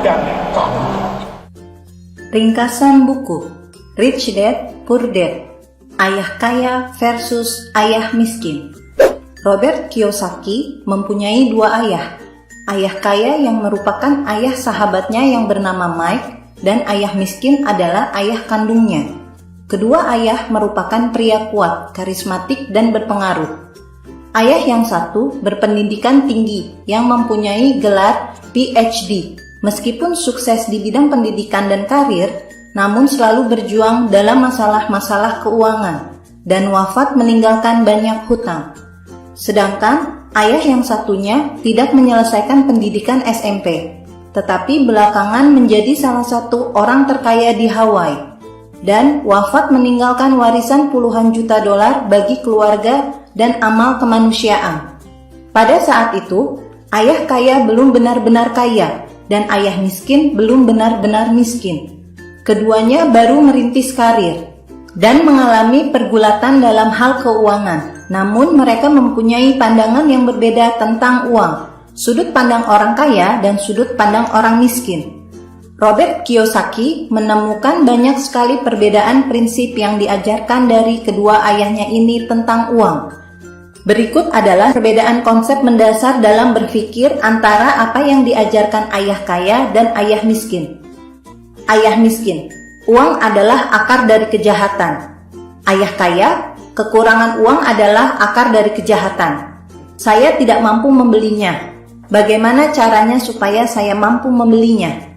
dan kamu. Ringkasan buku Rich Dad Poor Dad, Ayah Kaya versus Ayah Miskin. Robert Kiyosaki mempunyai dua ayah. Ayah kaya yang merupakan ayah sahabatnya yang bernama Mike, dan ayah miskin adalah ayah kandungnya. Kedua ayah merupakan pria kuat, karismatik, dan berpengaruh. Ayah yang satu berpendidikan tinggi yang mempunyai gelar PhD. Meskipun sukses di bidang pendidikan dan karir, namun selalu berjuang dalam masalah-masalah keuangan dan wafat meninggalkan banyak hutang. Sedangkan ayah yang satunya tidak menyelesaikan pendidikan SMP, tetapi belakangan menjadi salah satu orang terkaya di Hawaii dan wafat meninggalkan warisan puluhan juta dolar bagi keluarga dan amal kemanusiaan. Pada saat itu, ayah kaya belum benar-benar kaya dan ayah miskin belum benar-benar miskin. Keduanya baru merintis karir dan mengalami pergulatan dalam hal keuangan. Namun mereka mempunyai pandangan yang berbeda tentang uang, sudut pandang orang kaya dan sudut pandang orang miskin. Robert Kiyosaki menemukan banyak sekali perbedaan prinsip yang diajarkan dari kedua ayahnya ini tentang uang. Berikut adalah perbedaan konsep mendasar dalam berpikir antara apa yang diajarkan ayah kaya dan ayah miskin. Ayah miskin, uang adalah akar dari kejahatan. Ayah kaya, kekurangan uang adalah akar dari kejahatan. Saya tidak mampu membelinya. Bagaimana caranya supaya saya mampu membelinya?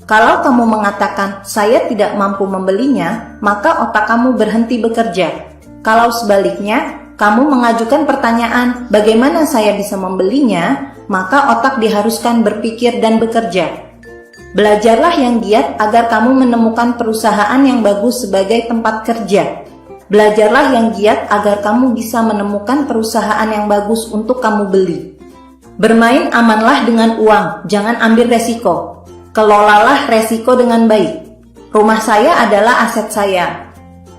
Kalau kamu mengatakan saya tidak mampu membelinya, maka otak kamu berhenti bekerja. Kalau sebaliknya, kamu mengajukan pertanyaan bagaimana saya bisa membelinya, maka otak diharuskan berpikir dan bekerja. Belajarlah yang giat agar kamu menemukan perusahaan yang bagus sebagai tempat kerja. Belajarlah yang giat agar kamu bisa menemukan perusahaan yang bagus untuk kamu beli. Bermain amanlah dengan uang, jangan ambil resiko. Kelolalah resiko dengan baik. Rumah saya adalah aset saya.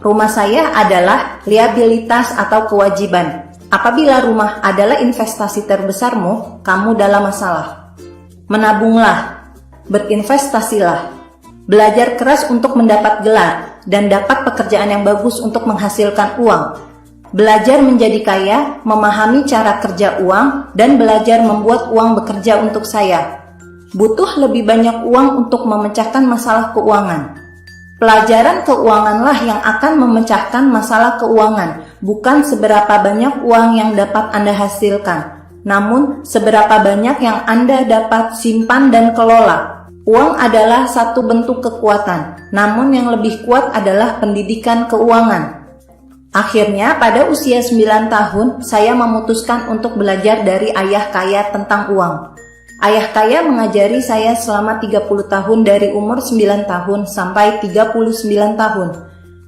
Rumah saya adalah liabilitas atau kewajiban. Apabila rumah adalah investasi terbesarmu, kamu dalam masalah. Menabunglah, berinvestasilah. Belajar keras untuk mendapat gelar dan dapat pekerjaan yang bagus untuk menghasilkan uang. Belajar menjadi kaya, memahami cara kerja uang, dan belajar membuat uang bekerja untuk saya. Butuh lebih banyak uang untuk memecahkan masalah keuangan. Pelajaran keuanganlah yang akan memecahkan masalah keuangan, bukan seberapa banyak uang yang dapat Anda hasilkan, namun seberapa banyak yang Anda dapat simpan dan kelola. Uang adalah satu bentuk kekuatan, namun yang lebih kuat adalah pendidikan keuangan. Akhirnya, pada usia 9 tahun, saya memutuskan untuk belajar dari ayah kaya tentang uang. Ayah kaya mengajari saya selama 30 tahun dari umur 9 tahun sampai 39 tahun.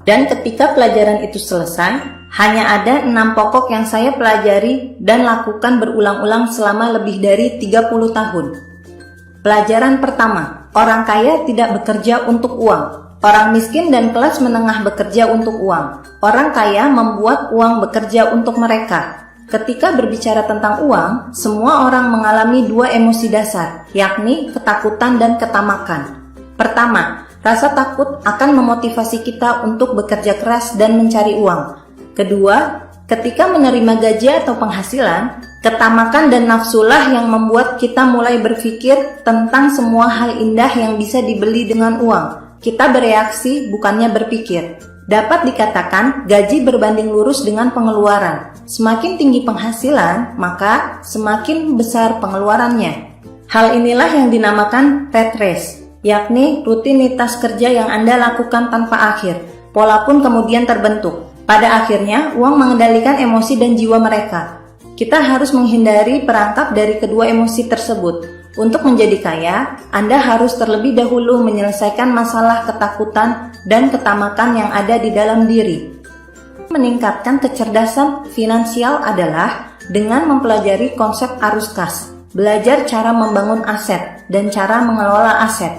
Dan ketika pelajaran itu selesai, hanya ada 6 pokok yang saya pelajari dan lakukan berulang-ulang selama lebih dari 30 tahun. Pelajaran pertama, orang kaya tidak bekerja untuk uang. Orang miskin dan kelas menengah bekerja untuk uang. Orang kaya membuat uang bekerja untuk mereka. Ketika berbicara tentang uang, semua orang mengalami dua emosi dasar, yakni ketakutan dan ketamakan. Pertama, rasa takut akan memotivasi kita untuk bekerja keras dan mencari uang. Kedua, ketika menerima gaji atau penghasilan, ketamakan dan nafsulah yang membuat kita mulai berpikir tentang semua hal indah yang bisa dibeli dengan uang. Kita bereaksi, bukannya berpikir. Dapat dikatakan, gaji berbanding lurus dengan pengeluaran. Semakin tinggi penghasilan, maka semakin besar pengeluarannya. Hal inilah yang dinamakan rat race, yakni rutinitas kerja yang Anda lakukan tanpa akhir. Pola pun kemudian terbentuk. Pada akhirnya, uang mengendalikan emosi dan jiwa mereka. Kita harus menghindari perangkap dari kedua emosi tersebut. Untuk menjadi kaya, Anda harus terlebih dahulu menyelesaikan masalah ketakutan dan ketamakan yang ada di dalam diri. Meningkatkan kecerdasan finansial adalah dengan mempelajari konsep arus kas, belajar cara membangun aset, dan cara mengelola aset.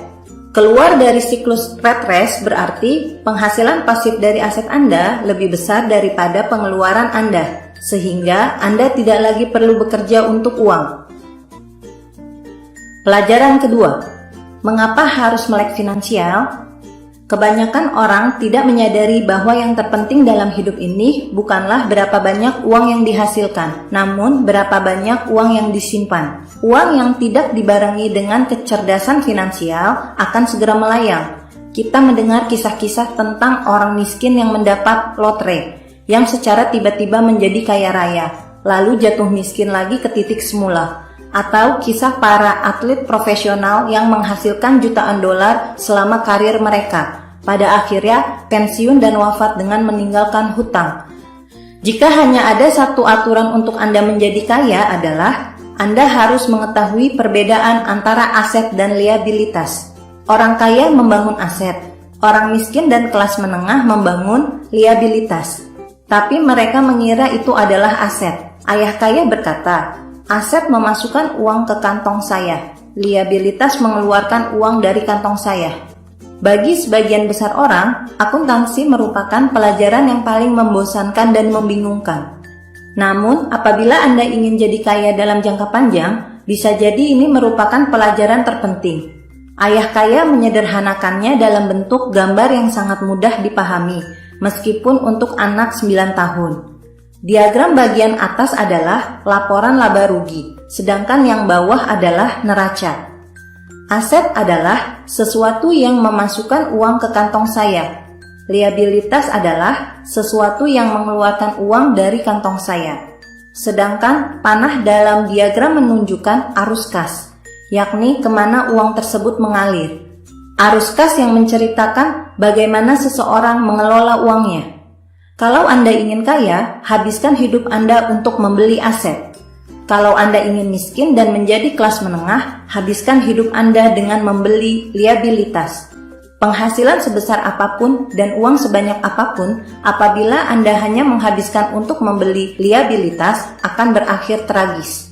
Keluar dari siklus rat race berarti penghasilan pasif dari aset Anda lebih besar daripada pengeluaran Anda, sehingga Anda tidak lagi perlu bekerja untuk uang. Pelajaran kedua, Mengapa harus melek finansial? Kebanyakan orang tidak menyadari bahwa yang terpenting dalam hidup ini bukanlah berapa banyak uang yang dihasilkan, namun berapa banyak uang yang disimpan. Uang yang tidak dibarengi dengan kecerdasan finansial akan segera melayang. Kita mendengar kisah-kisah tentang orang miskin yang mendapat lotre, yang secara tiba-tiba menjadi kaya raya, lalu jatuh miskin lagi ke titik semula. Atau kisah para atlet profesional yang menghasilkan jutaan dolar selama karir mereka, pada akhirnya pensiun dan wafat dengan meninggalkan hutang. Jika hanya ada satu aturan untuk Anda menjadi kaya adalah, Anda harus mengetahui perbedaan antara aset dan liabilitas. Orang kaya membangun aset, orang miskin dan kelas menengah membangun liabilitas. Tapi mereka mengira itu adalah aset. Ayah kaya berkata, aset memasukkan uang ke kantong saya, liabilitas mengeluarkan uang dari kantong saya. Bagi sebagian besar orang, akuntansi merupakan pelajaran yang paling membosankan dan membingungkan. Namun, apabila Anda ingin jadi kaya dalam jangka panjang, bisa jadi ini merupakan pelajaran terpenting. Ayah kaya menyederhanakannya dalam bentuk gambar yang sangat mudah dipahami, meskipun untuk anak 9 tahun. Diagram bagian atas adalah laporan laba rugi, sedangkan yang bawah adalah neraca. Aset adalah sesuatu yang memasukkan uang ke kantong saya. Liabilitas adalah sesuatu yang mengeluarkan uang dari kantong saya. Sedangkan panah dalam diagram menunjukkan arus kas, yakni kemana uang tersebut mengalir. Arus kas yang menceritakan bagaimana seseorang mengelola uangnya. Kalau Anda ingin kaya, habiskan hidup Anda untuk membeli aset. Kalau Anda ingin miskin dan menjadi kelas menengah, habiskan hidup Anda dengan membeli liabilitas. Penghasilan sebesar apapun dan uang sebanyak apapun, apabila Anda hanya menghabiskan untuk membeli liabilitas, akan berakhir tragis.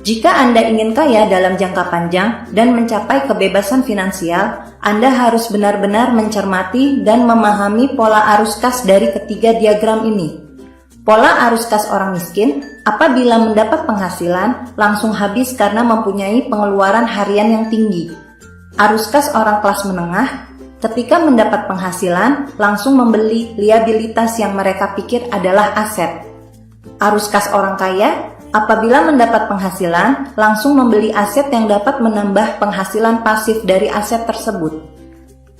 Jika Anda ingin kaya dalam jangka panjang dan mencapai kebebasan finansial, Anda harus benar-benar mencermati dan memahami pola arus kas dari ketiga diagram ini. Pola arus kas orang miskin, apabila mendapat penghasilan, langsung habis karena mempunyai pengeluaran harian yang tinggi. Arus kas orang kelas menengah, ketika mendapat penghasilan, langsung membeli liabilitas yang mereka pikir adalah aset. Arus kas orang kaya, apabila mendapat penghasilan, langsung membeli aset yang dapat menambah penghasilan pasif dari aset tersebut.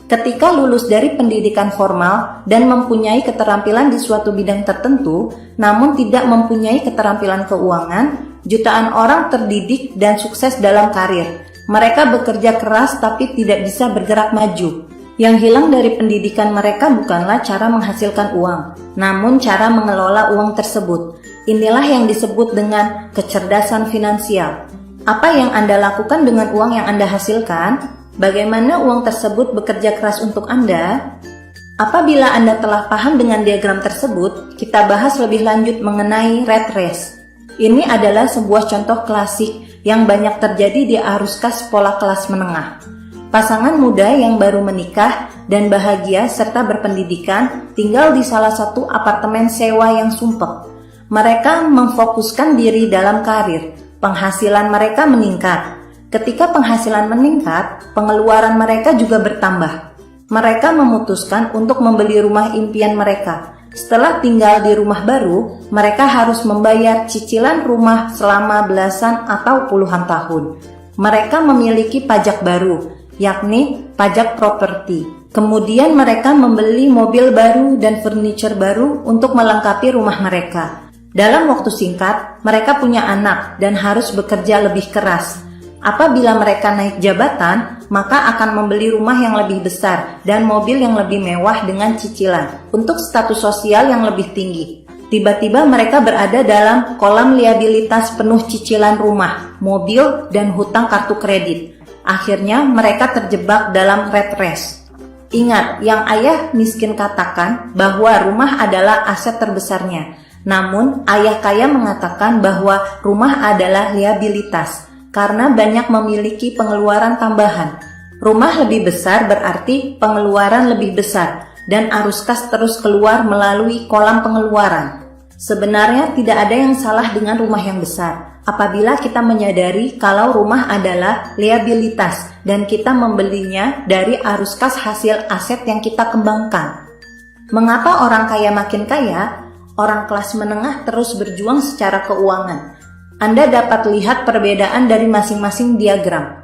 Ketika lulus dari pendidikan formal dan mempunyai keterampilan di suatu bidang tertentu, namun tidak mempunyai keterampilan keuangan, jutaan orang terdidik dan sukses dalam karir. Mereka bekerja keras tapi tidak bisa bergerak maju. Yang hilang dari pendidikan mereka bukanlah cara menghasilkan uang, namun cara mengelola uang tersebut. Inilah yang disebut dengan kecerdasan finansial. Apa yang Anda lakukan dengan uang yang Anda hasilkan? Bagaimana uang tersebut bekerja keras untuk Anda? Apabila Anda telah paham dengan diagram tersebut, kita bahas lebih lanjut mengenai rat race. Ini adalah sebuah contoh klasik yang banyak terjadi di arus kas pola kelas menengah. Pasangan muda yang baru menikah dan bahagia serta berpendidikan tinggal di salah satu apartemen sewa yang sumpek. Mereka memfokuskan diri dalam karir. Penghasilan mereka meningkat. Ketika penghasilan meningkat, pengeluaran mereka juga bertambah. Mereka memutuskan untuk membeli rumah impian mereka. Setelah tinggal di rumah baru, mereka harus membayar cicilan rumah selama belasan atau puluhan tahun. Mereka memiliki pajak baru, yakni pajak properti. Kemudian mereka membeli mobil baru dan furniture baru untuk melengkapi rumah mereka. Dalam waktu singkat, mereka punya anak dan harus bekerja lebih keras. Apabila mereka naik jabatan, maka akan membeli rumah yang lebih besar dan mobil yang lebih mewah dengan cicilan untuk status sosial yang lebih tinggi. Tiba-tiba mereka berada dalam kolam liabilitas penuh cicilan rumah, mobil, dan hutang kartu kredit. Akhirnya mereka terjebak dalam rat race. Ingat, yang ayah miskin katakan bahwa rumah adalah aset terbesarnya. Namun, ayah kaya mengatakan bahwa rumah adalah liabilitas. Karena banyak memiliki pengeluaran tambahan. Rumah lebih besar berarti pengeluaran lebih besar dan arus kas terus keluar melalui kolam pengeluaran. Sebenarnya tidak ada yang salah dengan rumah yang besar apabila kita menyadari kalau rumah adalah liabilitas dan kita membelinya dari arus kas hasil aset yang kita kembangkan. Mengapa orang kaya makin kaya? Orang kelas menengah terus berjuang secara keuangan. Anda dapat lihat perbedaan dari masing-masing diagram.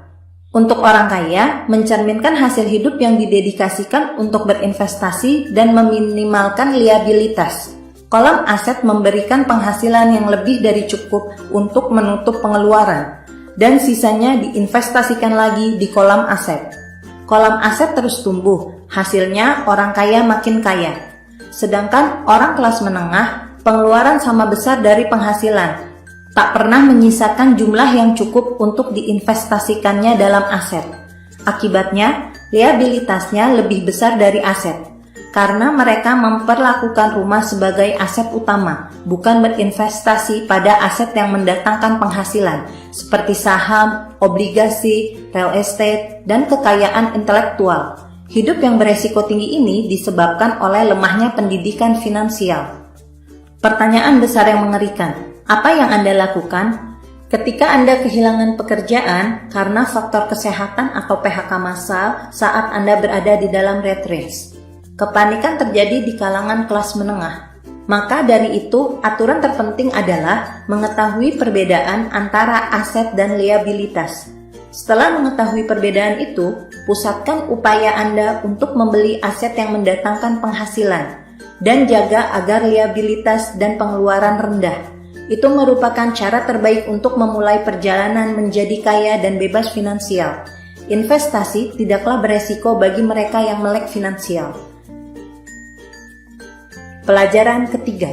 Untuk orang kaya, mencerminkan hasil hidup yang didedikasikan untuk berinvestasi dan meminimalkan liabilitas. Kolom aset memberikan penghasilan yang lebih dari cukup untuk menutup pengeluaran, dan sisanya diinvestasikan lagi di kolom aset. Kolom aset terus tumbuh, hasilnya orang kaya makin kaya. Sedangkan orang kelas menengah, pengeluaran sama besar dari penghasilan, tak pernah menyisakan jumlah yang cukup untuk diinvestasikannya dalam aset. Akibatnya, liabilitasnya lebih besar dari aset, karena mereka memperlakukan rumah sebagai aset utama, bukan berinvestasi pada aset yang mendatangkan penghasilan, seperti saham, obligasi, real estate, dan kekayaan intelektual. Hidup yang beresiko tinggi ini disebabkan oleh lemahnya pendidikan finansial. Pertanyaan besar yang mengerikan, apa yang Anda lakukan ketika Anda kehilangan pekerjaan karena faktor kesehatan atau PHK massal saat Anda berada di dalam rat race? Kepanikan terjadi di kalangan kelas menengah. Maka dari itu, aturan terpenting adalah mengetahui perbedaan antara aset dan liabilitas. Setelah mengetahui perbedaan itu, pusatkan upaya Anda untuk membeli aset yang mendatangkan penghasilan dan jaga agar liabilitas dan pengeluaran rendah. Itu merupakan cara terbaik untuk memulai perjalanan menjadi kaya dan bebas finansial. Investasi tidaklah beresiko bagi mereka yang melek finansial. Pelajaran ketiga,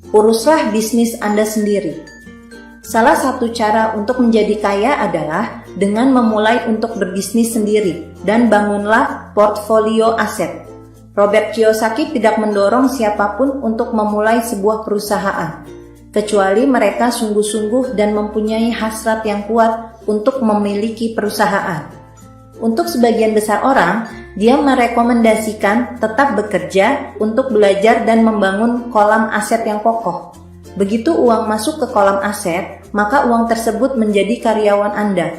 uruslah bisnis Anda sendiri. Salah satu cara untuk menjadi kaya adalah dengan memulai untuk berbisnis sendiri dan bangunlah portfolio aset. Robert Kiyosaki tidak mendorong siapapun untuk memulai sebuah perusahaan, kecuali mereka sungguh-sungguh dan mempunyai hasrat yang kuat untuk memiliki perusahaan. Untuk sebagian besar orang, dia merekomendasikan tetap bekerja untuk belajar dan membangun kolam aset yang kokoh. Begitu uang masuk ke kolam aset, maka uang tersebut menjadi karyawan Anda.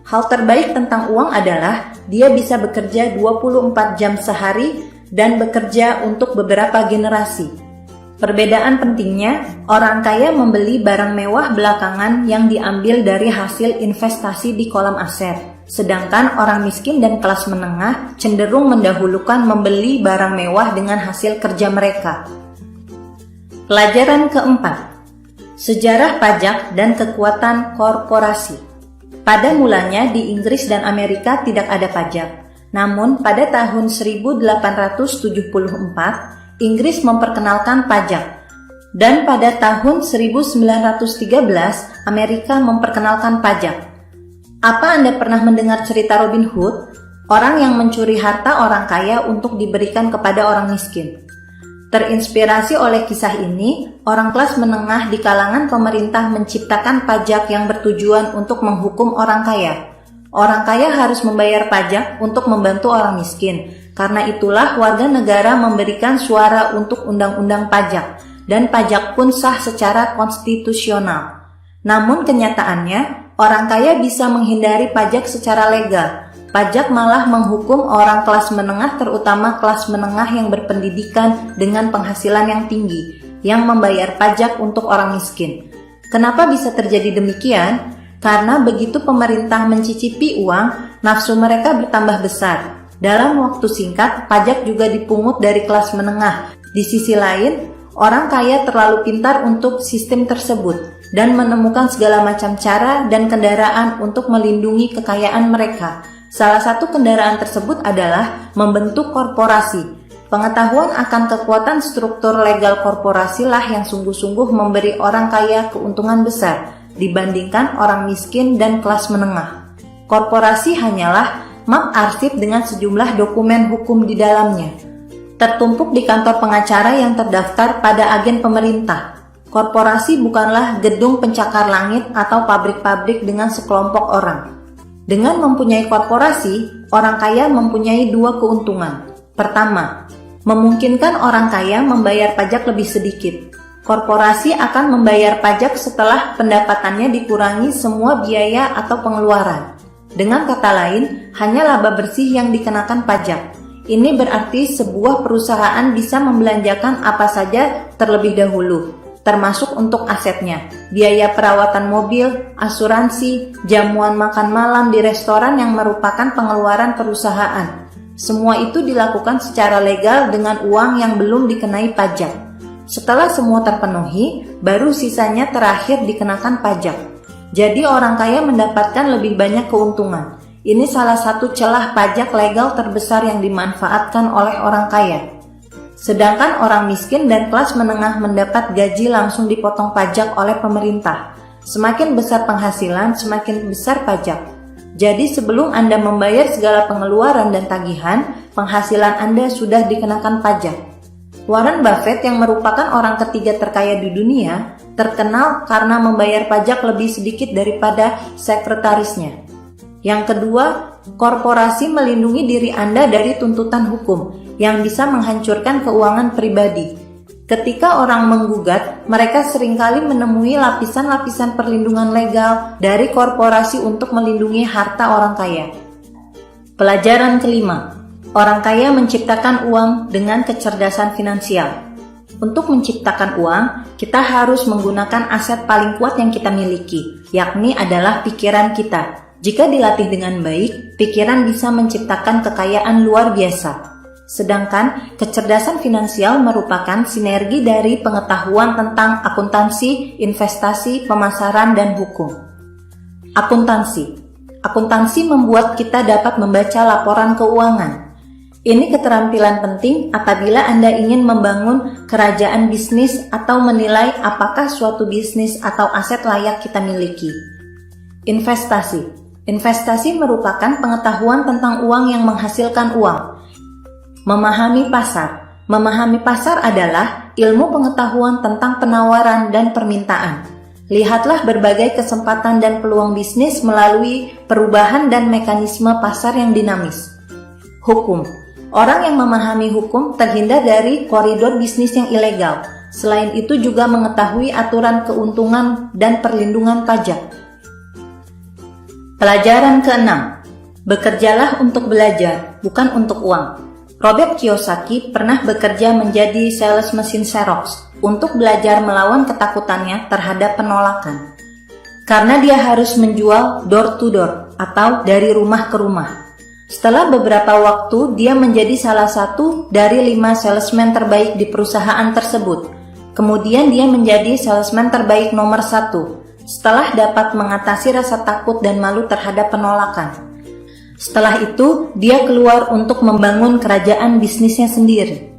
Hal terbaik tentang uang adalah dia bisa bekerja 24 jam sehari dan bekerja untuk beberapa generasi. Perbedaan pentingnya, orang kaya membeli barang mewah belakangan yang diambil dari hasil investasi di kolam aset. Sedangkan orang miskin dan kelas menengah cenderung mendahulukan membeli barang mewah dengan hasil kerja mereka. Pelajaran keempat, sejarah pajak dan kekuatan korporasi. Pada mulanya di Inggris dan Amerika tidak ada pajak. Namun pada tahun 1874, Inggris memperkenalkan pajak. Dan pada tahun 1913, Amerika memperkenalkan pajak. Apa Anda pernah mendengar cerita Robin Hood? Orang yang mencuri harta orang kaya untuk diberikan kepada orang miskin. Terinspirasi oleh kisah ini, orang kelas menengah di kalangan pemerintah menciptakan pajak yang bertujuan untuk menghukum orang kaya. Orang kaya harus membayar pajak untuk membantu orang miskin. Karena itulah warga negara memberikan suara untuk undang-undang pajak, dan pajak pun sah secara konstitusional. Namun kenyataannya, orang kaya bisa menghindari pajak secara legal. Pajak malah menghukum orang kelas menengah, terutama kelas menengah yang berpendidikan dengan penghasilan yang tinggi, yang membayar pajak untuk orang miskin. Kenapa bisa terjadi demikian? Karena begitu pemerintah mencicipi uang, nafsu mereka bertambah besar. Dalam waktu singkat, pajak juga dipungut dari kelas menengah. Di sisi lain, orang kaya terlalu pintar untuk sistem tersebut dan menemukan segala macam cara dan kendaraan untuk melindungi kekayaan mereka. Salah satu kendaraan tersebut adalah membentuk korporasi. Pengetahuan akan kekuatan struktur legal korporasi lah yang sungguh-sungguh memberi orang kaya keuntungan besar dibandingkan orang miskin dan kelas menengah. Korporasi hanyalah map arsip dengan sejumlah dokumen hukum di dalamnya, tertumpuk di kantor pengacara yang terdaftar pada agen pemerintah. Korporasi bukanlah gedung pencakar langit atau pabrik-pabrik dengan sekelompok orang. Dengan mempunyai korporasi, orang kaya mempunyai dua keuntungan. Pertama, memungkinkan orang kaya membayar pajak lebih sedikit. Korporasi akan membayar pajak setelah pendapatannya dikurangi semua biaya atau pengeluaran. Dengan kata lain, hanya laba bersih yang dikenakan pajak. Ini berarti sebuah perusahaan bisa membelanjakan apa saja terlebih dahulu, termasuk untuk asetnya, biaya perawatan mobil, asuransi, jamuan makan malam di restoran yang merupakan pengeluaran perusahaan. Semua itu dilakukan secara legal dengan uang yang belum dikenai pajak. Setelah semua terpenuhi, baru sisanya terakhir dikenakan pajak. Jadi orang kaya mendapatkan lebih banyak keuntungan. Ini salah satu celah pajak legal terbesar yang dimanfaatkan oleh orang kaya. Sedangkan orang miskin dan kelas menengah mendapat gaji langsung dipotong pajak oleh pemerintah. Semakin besar penghasilan, semakin besar pajak. Jadi sebelum Anda membayar segala pengeluaran dan tagihan, penghasilan Anda sudah dikenakan pajak. Warren Buffett yang merupakan orang ketiga terkaya di dunia, terkenal karena membayar pajak lebih sedikit daripada sekretarisnya. Yang kedua, korporasi melindungi diri Anda dari tuntutan hukum yang bisa menghancurkan keuangan pribadi. Ketika orang menggugat, mereka seringkali menemui lapisan-lapisan perlindungan legal dari korporasi untuk melindungi harta orang kaya. Pelajaran kelima. Orang kaya menciptakan uang dengan kecerdasan finansial. Untuk menciptakan uang, kita harus menggunakan aset paling kuat yang kita miliki, yakni adalah pikiran kita. Jika dilatih dengan baik, pikiran bisa menciptakan kekayaan luar biasa. Sedangkan kecerdasan finansial merupakan sinergi dari pengetahuan tentang akuntansi, investasi, pemasaran, dan hukum. Akuntansi membuat kita dapat membaca laporan keuangan. Ini keterampilan penting apabila Anda ingin membangun kerajaan bisnis atau menilai apakah suatu bisnis atau aset layak kita miliki. Investasi merupakan pengetahuan tentang uang yang menghasilkan uang. Memahami pasar adalah ilmu pengetahuan tentang penawaran dan permintaan. Lihatlah berbagai kesempatan dan peluang bisnis melalui perubahan dan mekanisme pasar yang dinamis. Hukum. Orang yang memahami hukum terhindar dari koridor bisnis yang ilegal. Selain itu juga mengetahui aturan keuntungan dan perlindungan pajak. Pelajaran keenam. Bekerjalah untuk belajar, bukan untuk uang. Robert Kiyosaki pernah bekerja menjadi sales mesin Xerox untuk belajar melawan ketakutannya terhadap penolakan. Karena dia harus menjual door to door atau dari rumah ke rumah. Setelah beberapa waktu, dia menjadi salah satu dari 5 salesman terbaik di perusahaan tersebut. Kemudian dia menjadi salesman terbaik nomor 1, setelah dapat mengatasi rasa takut dan malu terhadap penolakan. Setelah itu, dia keluar untuk membangun kerajaan bisnisnya sendiri.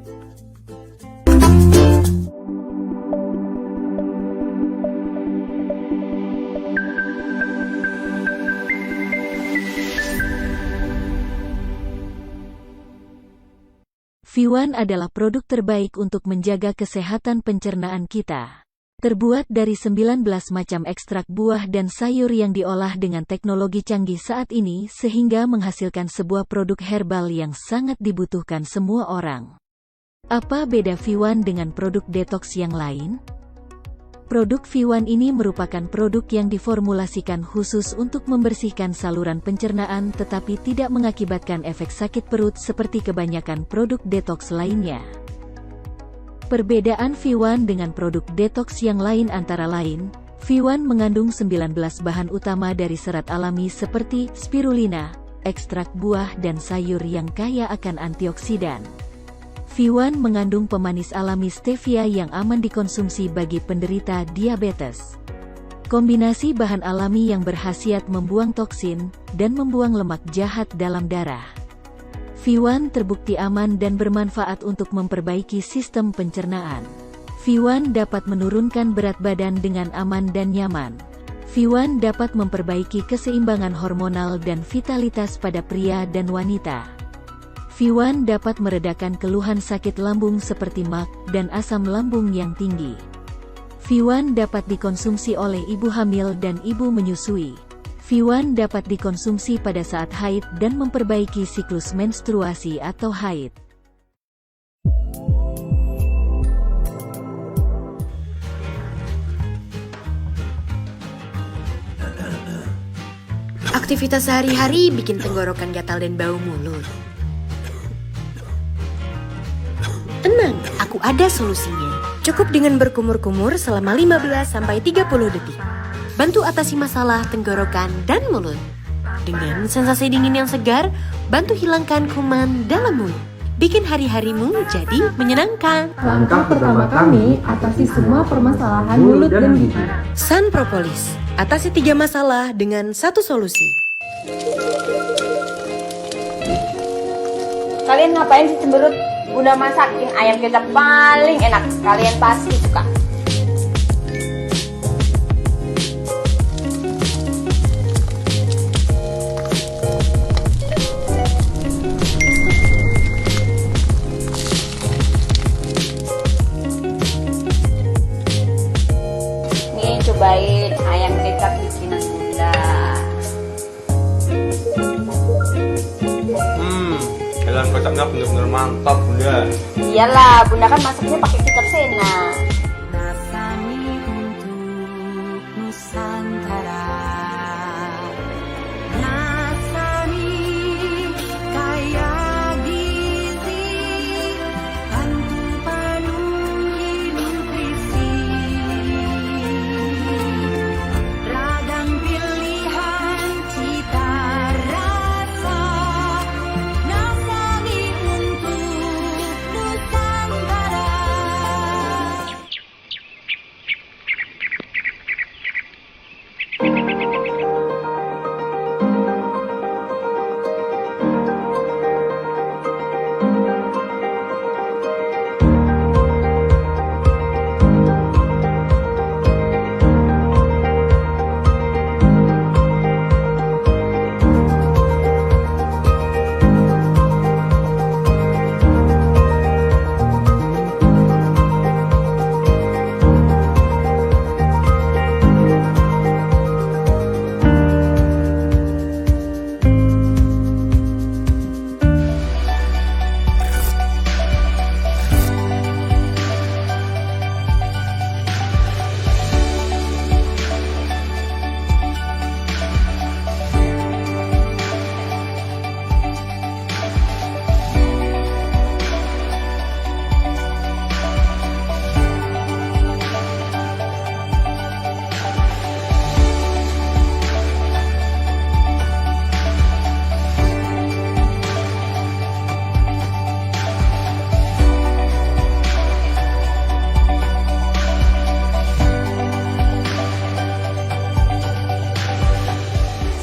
V1 adalah produk terbaik untuk menjaga kesehatan pencernaan kita. Terbuat dari 19 macam ekstrak buah dan sayur yang diolah dengan teknologi canggih saat ini sehingga menghasilkan sebuah produk herbal yang sangat dibutuhkan semua orang. Apa beda V1 dengan produk detox yang lain? Produk V1 ini merupakan produk yang diformulasikan khusus untuk membersihkan saluran pencernaan tetapi tidak mengakibatkan efek sakit perut seperti kebanyakan produk detox lainnya. Perbedaan V1 dengan produk detox yang lain antara lain, V1 mengandung 19 bahan utama dari serat alami seperti spirulina, ekstrak buah dan sayur yang kaya akan antioksidan. V1 mengandung pemanis alami stevia yang aman dikonsumsi bagi penderita diabetes. Kombinasi bahan alami yang berkhasiat membuang toksin dan membuang lemak jahat dalam darah. V1 terbukti aman dan bermanfaat untuk memperbaiki sistem pencernaan. V1 dapat menurunkan berat badan dengan aman dan nyaman. V1 dapat memperbaiki keseimbangan hormonal dan vitalitas pada pria dan wanita. V1 dapat meredakan keluhan sakit lambung seperti MAG dan asam lambung yang tinggi. V1 dapat dikonsumsi oleh ibu hamil dan ibu menyusui. V1 dapat dikonsumsi pada saat haid dan memperbaiki siklus menstruasi atau haid. aktivitas sehari-hari bikin tenggorokan gatal dan bau mulut? Tenang, aku ada solusinya. Cukup dengan berkumur-kumur selama 15-30 detik. Bantu atasi masalah tenggorokan dan mulut. Dengan sensasi dingin yang segar, bantu hilangkan kuman dalam mulut. Bikin hari-harimu jadi menyenangkan. Langkah pertama kami atasi semua permasalahan mulut dan gigi. Sun Propolis, atasi 3 masalah dengan 1 solusi. Kalian ngapain sih cemberut? Bunda masakin ayam kecap paling enak. Kalian pasti suka. Nih cobain ayam kecap bikinan Bunda. Ayam kecapnya bener-bener mantap Bunda. Iyalah, Bunda kan masaknya pakai kecap Sena.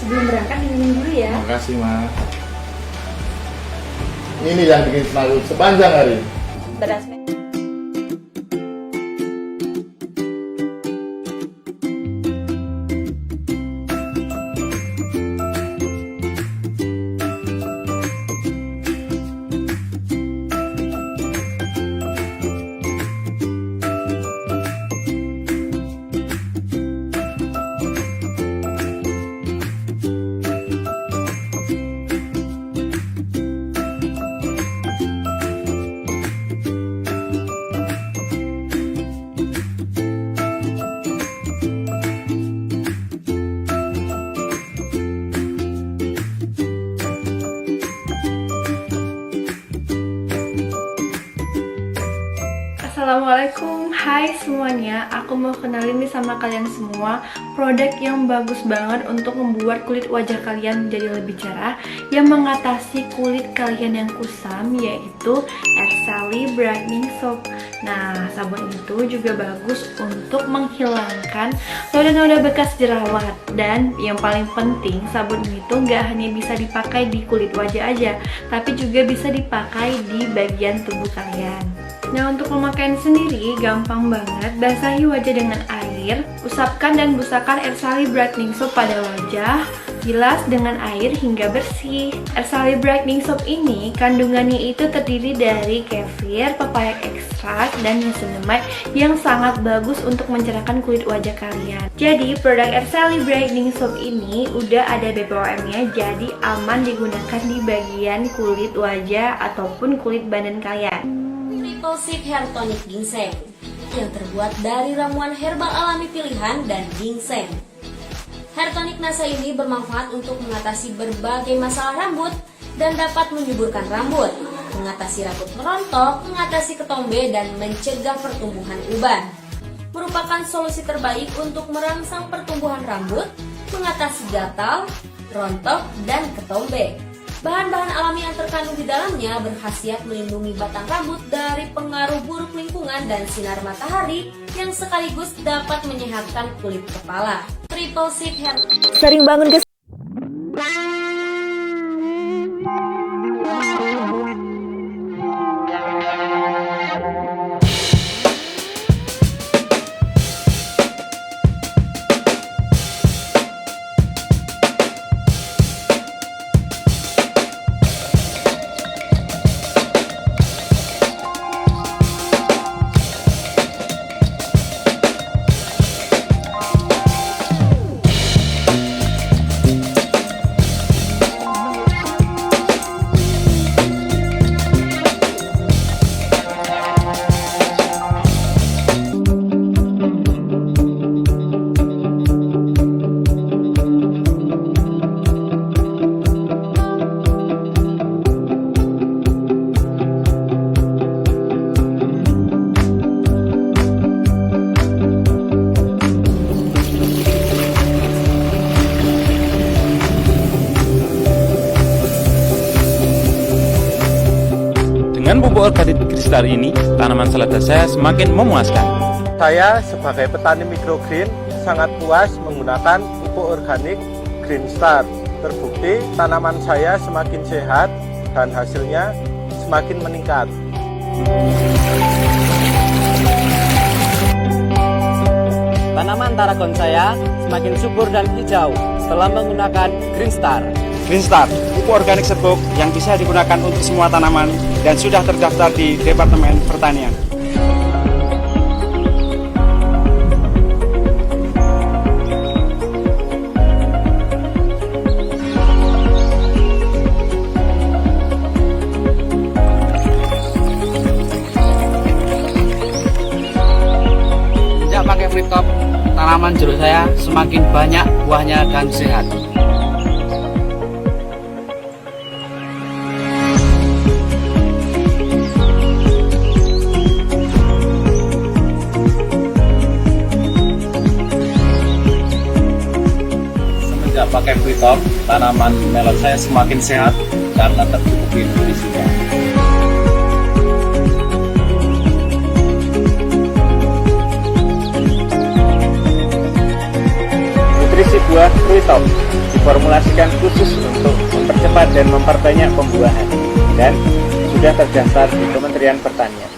Sebelum berangkat diminum dulu ya. Terima kasih, Ma. Ini yang bikin semangat sepanjang hari. Beras. Assalamualaikum, hai semuanya. Aku mau kenalin nih sama kalian semua produk yang bagus banget untuk membuat kulit wajah kalian menjadi lebih cerah, yang mengatasi kulit kalian yang kusam, yaitu Ersali Brightening Soap. Nah, sabun itu juga bagus untuk menghilangkan noda-noda bekas jerawat. Dan yang paling penting, sabun itu nggak hanya bisa dipakai di kulit wajah aja, tapi juga bisa dipakai di bagian tubuh kalian. Nah, untuk pemakaian sendiri gampang banget. Basahi wajah dengan air, usapkan dan busakan Ersali Brightening Soap pada wajah, bilas dengan air hingga bersih. Ersali Brightening Soap ini kandungannya itu terdiri dari kefir, pepaya ekstrak, dan niacinamide yang sangat bagus untuk mencerahkan kulit wajah kalian. Jadi produk Ersali Brightening Soap ini udah ada BPOM-nya, jadi aman digunakan di bagian kulit wajah ataupun kulit badan kalian. Triple Sip Hair Tonic Ginseng yang terbuat dari ramuan herbal alami pilihan dan ginseng. Hair tonic NASA ini bermanfaat untuk mengatasi berbagai masalah rambut dan dapat menyuburkan rambut, mengatasi rambut merontok, mengatasi ketombe, dan mencegah pertumbuhan uban. Merupakan solusi terbaik untuk merangsang pertumbuhan rambut, mengatasi gatal, rontok, dan ketombe. Bahan-bahan alami yang terkandung di dalamnya berkhasiat melindungi batang rambut dari pengaruh buruk lingkungan dan sinar matahari yang sekaligus dapat menyehatkan kulit kepala. Triple Sip Hair. Sering bangun ke Dengan pupuk organik Greenstar ini, tanaman selada saya semakin memuaskan. Saya sebagai petani mikrogreen sangat puas menggunakan pupuk organik Greenstar. Terbukti tanaman saya semakin sehat dan hasilnya semakin meningkat. Tanaman taragon saya semakin subur dan hijau setelah menggunakan Greenstar. Greenstar, pupuk organik serbuk yang bisa digunakan untuk semua tanaman dan sudah terdaftar di Departemen Pertanian. Sejak pakai Free Top, tanaman jeruk saya semakin banyak buahnya dan sehat. Sejak pakai Free Top, tanaman melon saya semakin sehat karena tercukupi nutrisinya. Nutrisi buah Free Top diformulasikan khusus untuk mempercepat dan memperbanyak pembuahan dan sudah terdaftar di Kementerian Pertanian.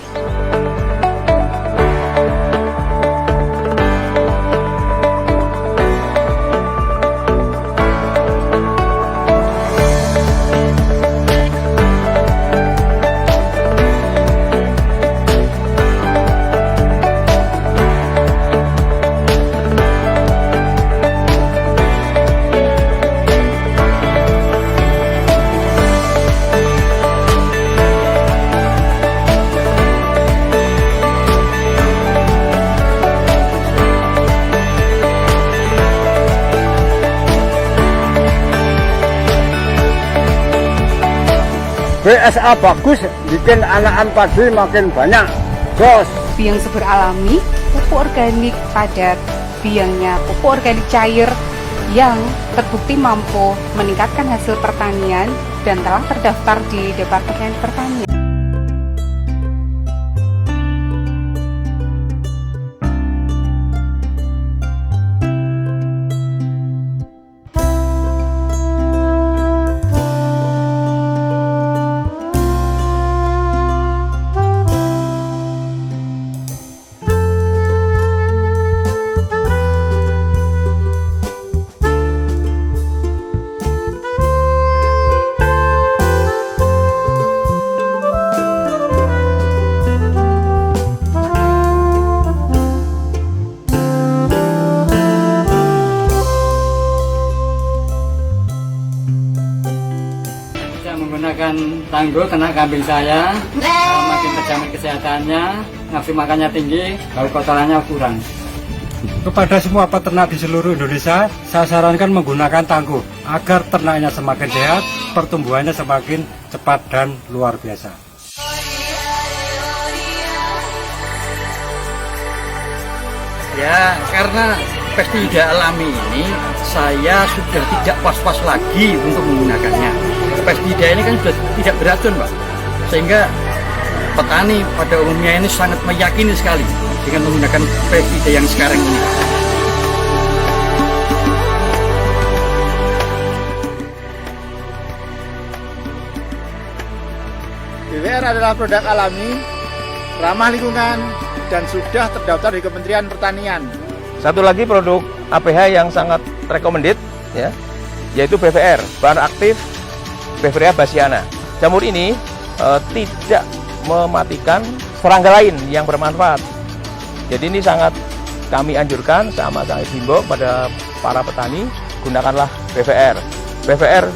BSA bagus, bikin anakan padi makin banyak. Bos. Biang subur alami, pupuk organik padat, biangnya pupuk organik cair yang terbukti mampu meningkatkan hasil pertanian dan telah terdaftar di Departemen Pertanian. Menggunakan tanggul kena kambing saya, makin terjamin kesehatannya, nafsu makannya tinggi, bau kotorannya kurang. Kepada semua peternak di seluruh Indonesia, saya sarankan menggunakan tangguh agar ternaknya semakin sehat, pertumbuhannya semakin cepat dan luar biasa. Ya, karena pestisida alami ini saya sudah tidak was-was lagi untuk menggunakannya. Pestisida ini kan sudah tidak beracun, Pak. Sehingga petani pada umumnya ini sangat meyakini sekali dengan menggunakan pestisida yang sekarang ini. BWR adalah produk alami, ramah lingkungan, dan sudah terdaftar di Kementerian Pertanian. Satu lagi produk APH yang sangat recommended, ya, yaitu BVR, bahan aktif Beverrea bassiana. Jamur ini tidak mematikan serangga lain yang bermanfaat. Jadi ini sangat kami anjurkan, sama kami himbau pada para petani, gunakanlah BVR. BVR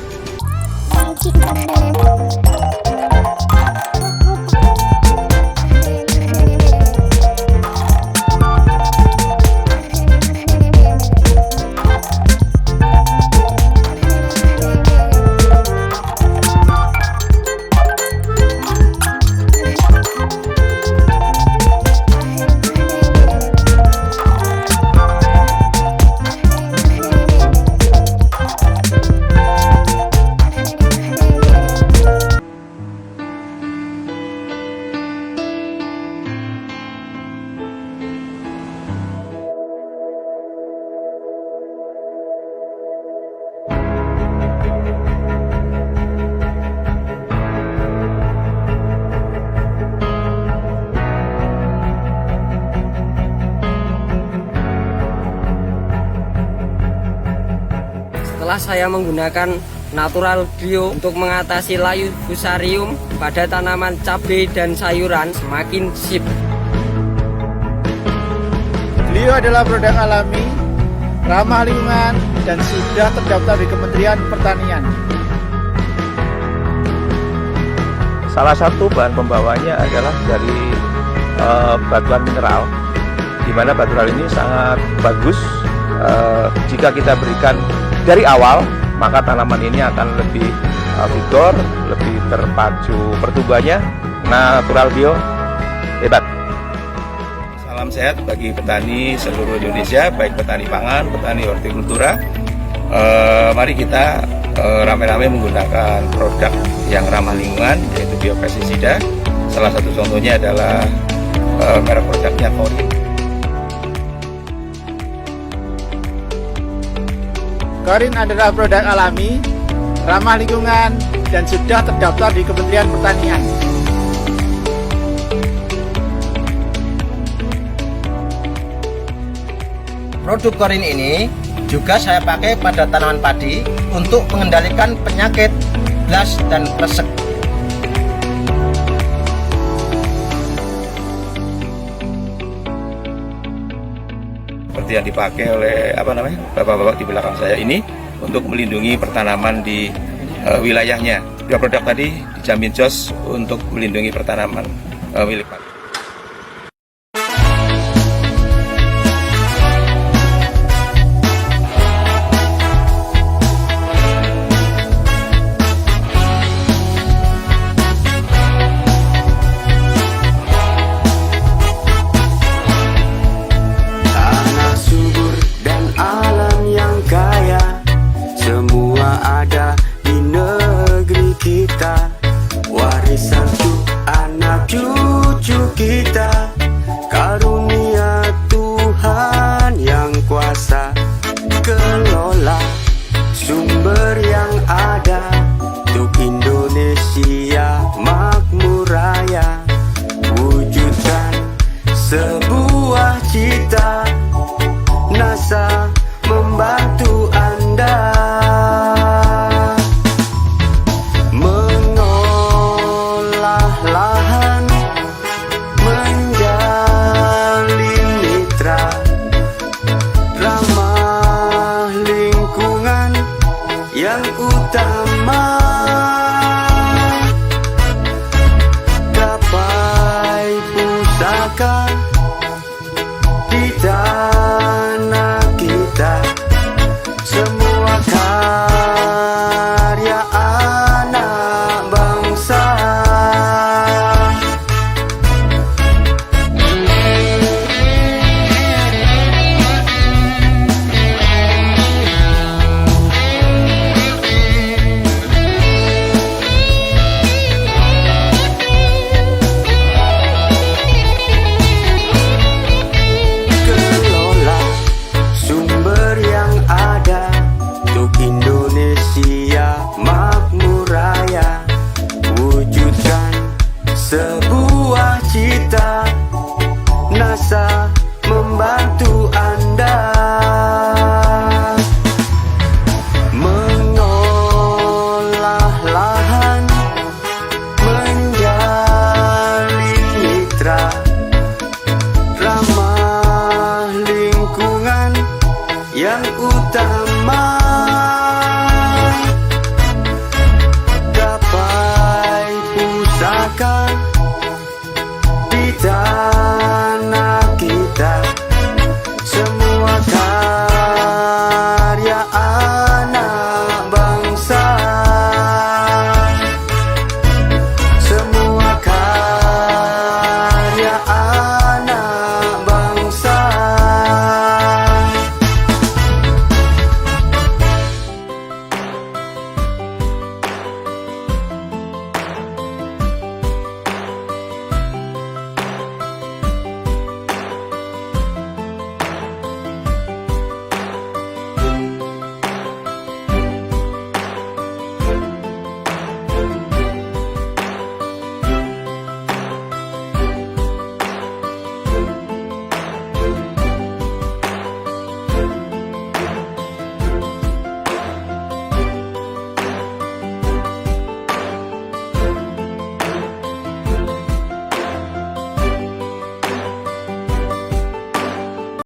Setelah saya menggunakan Natural Bio untuk mengatasi layu fusarium pada tanaman cabai dan sayuran, semakin sip. Beliau adalah produk alami, ramah lingkungan, dan sudah terdaftar di Kementerian Pertanian. salah satu bahan pembawanya adalah dari batuan mineral, di mana batuan ini sangat bagus. Jika kita berikan dari awal, maka tanaman ini akan lebih vigor, lebih terpacu pertumbuhannya. Natural Bio hebat. Salam sehat bagi petani seluruh Indonesia, baik petani pangan, petani hortikultura. Mari kita rame-rame menggunakan produk yang ramah lingkungan, yaitu biopestisida. Salah satu contohnya adalah merek produknya Korin. Korin adalah produk alami, ramah lingkungan, dan sudah terdaftar di Kementerian Pertanian. Produk Korin ini juga saya pakai pada tanaman padi untuk mengendalikan penyakit blas dan kresek. Seperti yang dipakai oleh bapak-bapak di belakang saya ini untuk melindungi pertanaman di wilayahnya. Dua produk tadi dijamin jos untuk melindungi pertanaman milik Pak. Warisan untuk anak cucu kita, karunia Tuhan yang kuasa. Kelola sumber yang ada untuk Indonesia makmur raya. Wujudkan sebuah cita, NASA membantu Anda. Yang utama gapai pusaka kita. sebuah cita. NASA membantu Anda mengolah lahan, menjalin mitra, ramah lingkungan yang utama. Gapai pusaka di tanah kita.